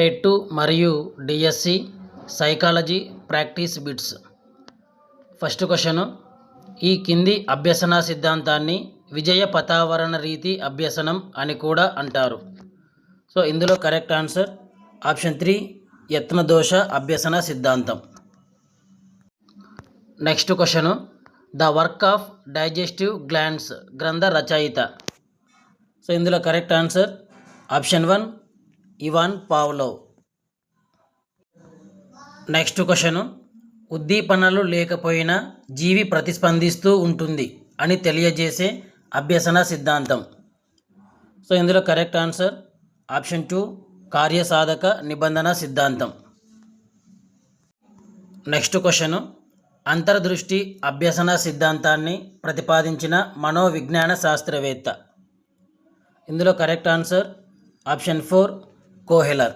TET మరియు DSC psychology practice bits. First question, ఈ కింది అభ్యసన సిద్ధాంతాన్ని విజయ పతావరణ రీతి అభ్యసనం అని కూడా అంటారు. సో ఇందులో కరెక్ట్ ఆన్సర్ ఆప్షన్ 3 యత్నదోష అభ్యసన సిద్ధాంతం. Next question, the work of digestive glands గ్రంథ రచయిత. సో ఇందులో correct answer option 1 Ivan Pavlov. Next question, ఉద్దీపనలు లేకపోయినా జీవి ప్రతిస్పందిస్తూ ఉంటుంది అని తెలియజేసే అభ్యసన సిద్ధాంతం. సో ఇందులో కరెక్ట్ ఆన్సర్ ఆప్షన్ 2 కార్యసాధక నిబంధన సిద్ధాంతం. నెక్స్ట్ క్వశ్చన్, అంతర్దృష్టి అభ్యసన సిద్ధాంతాన్ని ప్రతిపాదించిన మనోవిజ్ఞాన శాస్త్రవేత్త. ఇందులో కరెక్ట్ ఆన్సర్ ఆప్షన్ 4 కోహెలర్.